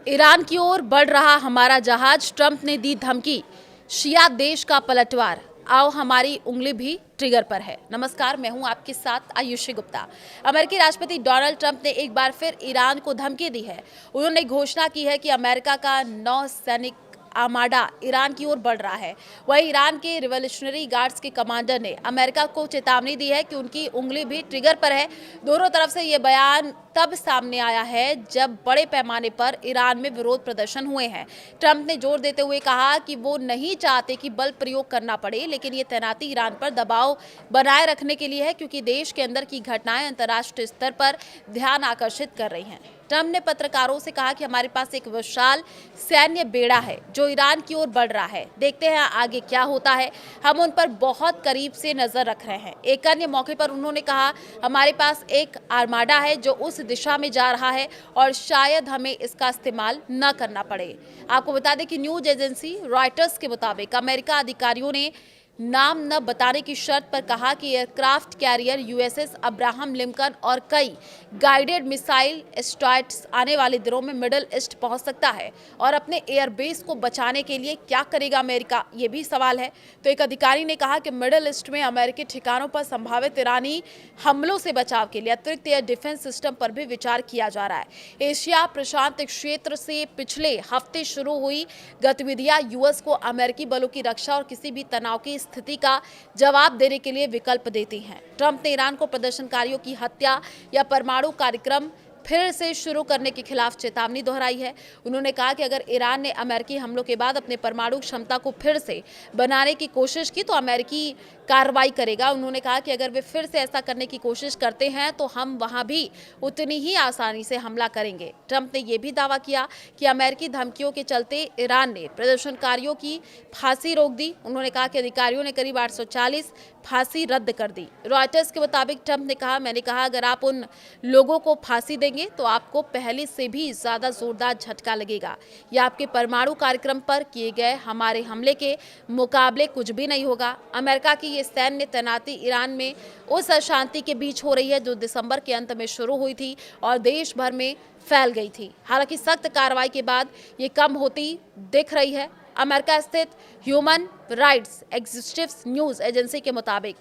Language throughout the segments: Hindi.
ईरान की ओर बढ़ रहा हमारा जहाज, ट्रंप ने दी धमकी, शिया देश का पलटवार, आओ हमारी उंगली भी ट्रिगर पर है। नमस्कार, मैं हूं आपके साथ आयुषी गुप्ता। अमेरिकी राष्ट्रपति डोनाल्ड ट्रंप ने एक बार फिर ईरान को धमकी दी है। उन्होंने घोषणा की है कि अमेरिका का नौसैनिक आर्माडा ईरान की ओर बढ़ रहा है। वहीं ईरान के रिवॉल्यूशनरी गार्ड्स के कमांडर ने अमेरिका को चेतावनी दी है कि उनकी उंगली भी ट्रिगर पर है। दोनों तरफ से ये बयान तब सामने आया है जब बड़े पैमाने पर ईरान में विरोध प्रदर्शन हुए हैं। ट्रंप ने जोर देते हुए कहा कि वो नहीं चाहते कि बल प्रयोग करना पड़े, लेकिन ये तैनाती ईरान पर दबाव बनाए रखने के लिए है, क्योंकि देश के अंदर की घटनाएं अंतर्राष्ट्रीय स्तर पर ध्यान आकर्षित कर रही हैं। ट्रंप ने पत्रकारों से कहा कि हमारे पास एक विशाल सैन्य बेड़ा है जो ईरान की ओर बढ़ रहा है। देखते हैं आगे क्या होता है। हम उन पर बहुत करीब से नजर रख रहे हैं। एक अन्य मौके पर उन्होंने कहा, हमारे पास एक आर्माडा है जो उस दिशा में जा रहा है और शायद हमें इसका इस्तेमाल न करना पड़े। आपको बता दें कि न्यूज एजेंसी रॉयटर्स के मुताबिक अमेरिका अधिकारियों ने नाम न बताने की शर्त पर कहा कि aircraft carrier USS Abraham Lincoln और कई गाइडेड मिसाइल स्ट्राइक्स आने वाले दिनों में मिडिल ईस्ट पहुंच सकता है। और अपने एयरबेस को बचाने के लिए क्या करेगा अमेरिका, ये भी सवाल है। तो एक अधिकारी ने कहा कि मिडिल ईस्ट में अमेरिकी ठिकानों पर संभावित ईरानी हमलों से बचाव के लिए अतिरिक्त एयर डिफेंस सिस्टम पर भी विचार किया जा रहा है। एशिया प्रशांत क्षेत्र से पिछले हफ्ते शुरू हुई गतिविधियां यूएस को अमेरिकी बलों की रक्षा और किसी भी तनाव की स्थिति का जवाब देने के लिए विकल्प देती हैं। ट्रंप ने ईरान को प्रदर्शनकारियों की हत्या या परमाणु कार्यक्रम फिर से शुरू करने के खिलाफ चेतावनी दोहराई है। उन्होंने कहा कि अगर ईरान ने अमेरिकी हमलों के बाद अपने परमाणु क्षमता को फिर से बनाने की कोशिश की तो अमेरिकी कार्रवाई करेगा। उन्होंने कहा कि अगर वे फिर से ऐसा करने की कोशिश करते हैं तो हम वहां भी उतनी ही आसानी से हमला करेंगे। ट्रंप ने यह भी दावा किया कि अमेरिकी धमकियों के चलते ईरान ने प्रदर्शनकारियों की फांसी रोक दी। उन्होंने कहा कि अधिकारियों ने करीब 840 फांसी रद्द कर दी। रॉयटर्स के मुताबिक ट्रंप ने कहा, मैंने कहा अगर आप उन लोगों को फांसी देंगे तो आपको पहले से भी ज्यादा जोरदार झटका लगेगा। यह आपके परमाणु कार्यक्रम पर किए गए हमारे हमले के मुकाबले कुछ भी नहीं होगा। अमेरिका की ये सैन्य तैनाती ईरान में उस अशांति के बीच हो रही है जो दिसंबर के अंत में शुरू हुई थी और देश भर में फैल गई थी। हालांकि सख्त कार्रवाई के बाद ये कम होती दिख रही है। अमेरिका स्थित human rights executive news agency के मुताबिक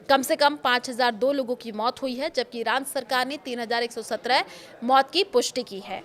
कम से कम 5002 लोगों की मौत हुई है, जबकि ईरान सरकार ने 3117 मौत की पुष्टि की है।